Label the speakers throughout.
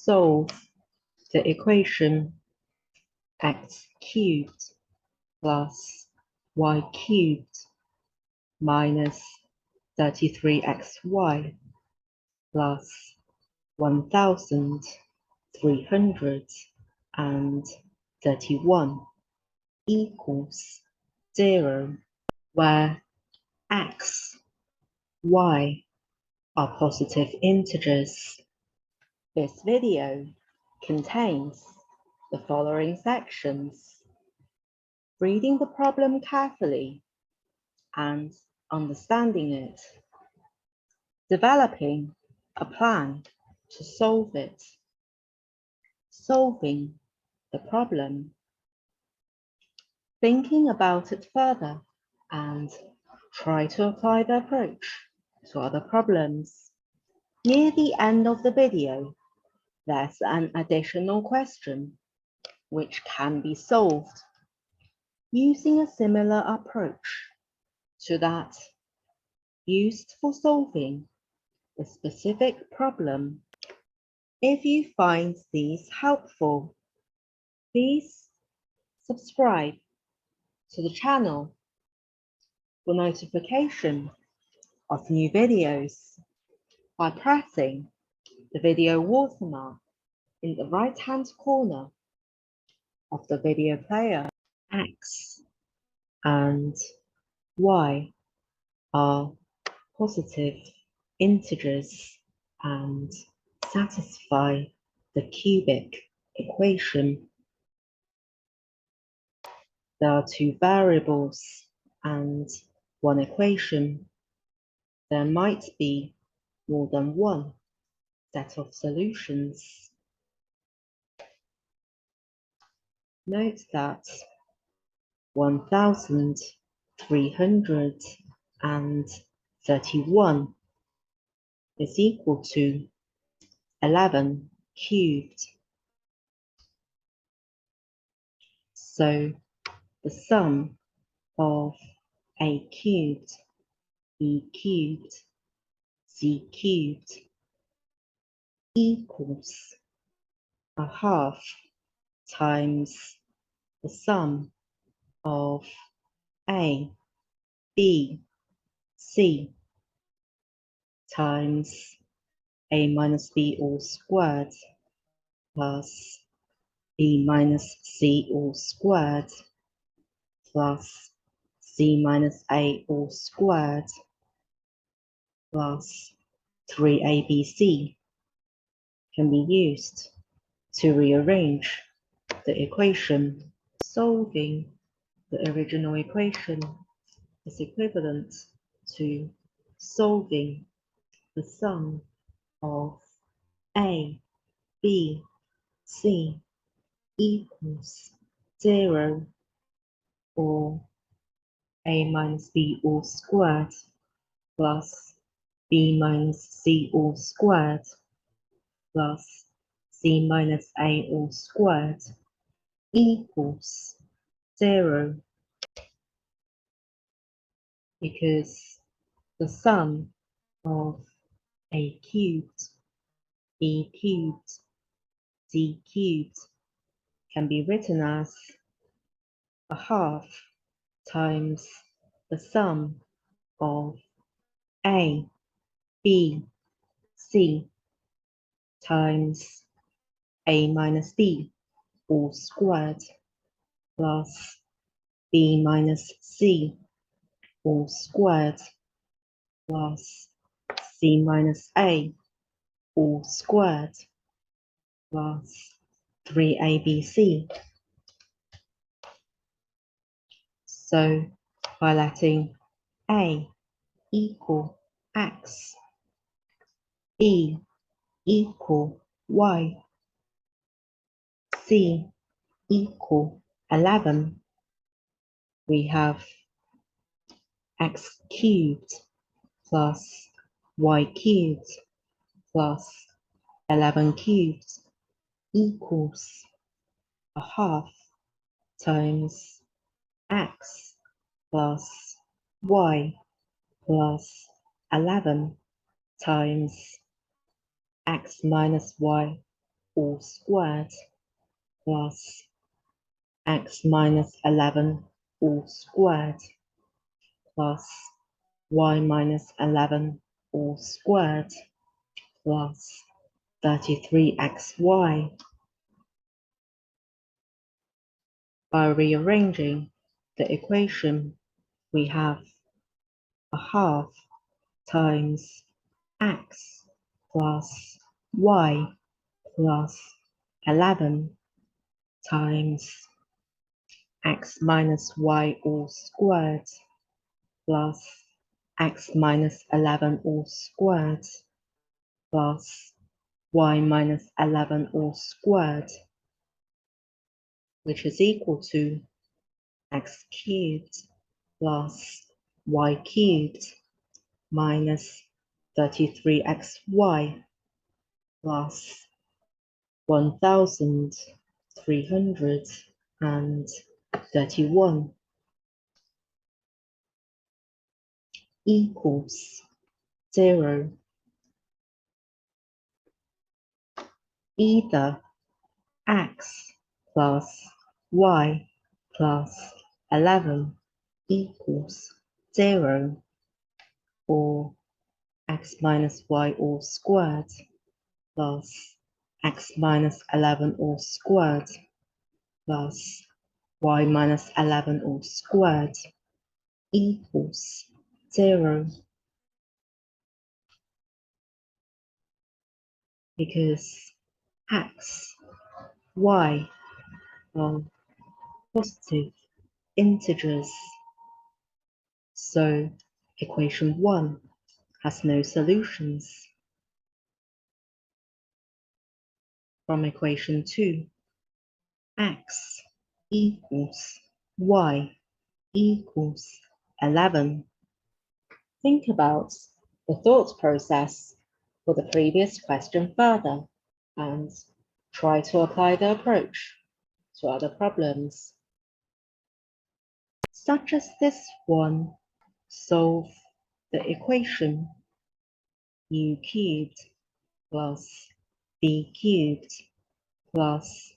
Speaker 1: Solve the equation x cubed plus y cubed minus 33xy plus 1331 equals 0, where x, y are positive integers. This video contains the following sections: reading the problem carefully and understanding it, developing a plan to solve it, solving the problem, thinking about it further and try to apply the approach to other problems. Near the end of the video, there's an additional question which can be solved using a similar approach to that used for solving a specific problem. If you find these helpful, please subscribe to the channel for notification of new videos by pressing the video watermark in the right-hand corner of the video player. X and y are positive integers and satisfy the cubic equation. There are two variables and one equation. There might be more than one set of solutions. Note that 1331 is equal to 11 cubed. So the sum of a cubed, b cubed, c cubed equals a half times the sum of a, b, c times a minus b all squared plus b minus c all squared plus c minus a all squared plus 3abc can be used to rearrange the equation. Solving the original equation is equivalent to solving the sum of a, b, c equals 0, or a minus b all squared plus b minus c all squared plus c minus a all squared equals 0, because the sum of a cubed, b cubed, c cubed can be written as a half times the sum of a, b, c times a minus b all squared plus b minus c all squared plus c minus a all squared plus 3abc. So by letting a equal x, b equal y, c equal 11, we have x cubed plus y cubed plus 11 cubed equals a half times x plus y plus 11 times x minus y all squared plus x minus 11 all squared plus y minus 11 all squared plus 33xy. By rearranging the equation, we have a half times x plus y plus 11 times x minus y all squared plus x minus 11 all squared plus y minus 11 all squared, which is equal to x cubed plus y cubed minus 33xy plus 1331 equals 0. Either x plus y plus 11 equals 0 or x minus y all squared plus x minus 11 all squared plus y minus 11 all squared equals 0, because x, y are positive integers. So equation 1 has no solutions. From equation 2, x equals y equals 11. Think about the thought process for the previous question further and try to apply the approach to other problems. Such as this one, solve the equation u cubed plus v cubed plus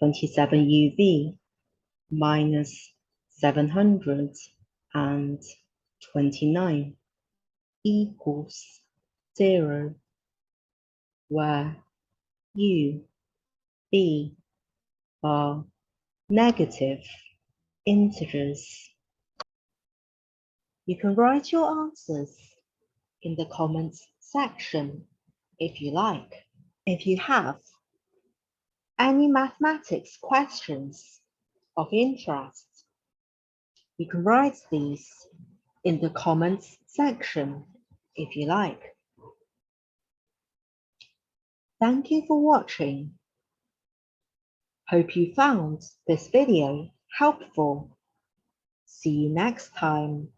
Speaker 1: 27uv minus 729 equals 0, where u, v are negative integers. You can write your answers in the comments section if you like. If you have any mathematics questions of interest, you can write these in the comments section if you like. Thank you for watching. Hope you found this video helpful. See you next time.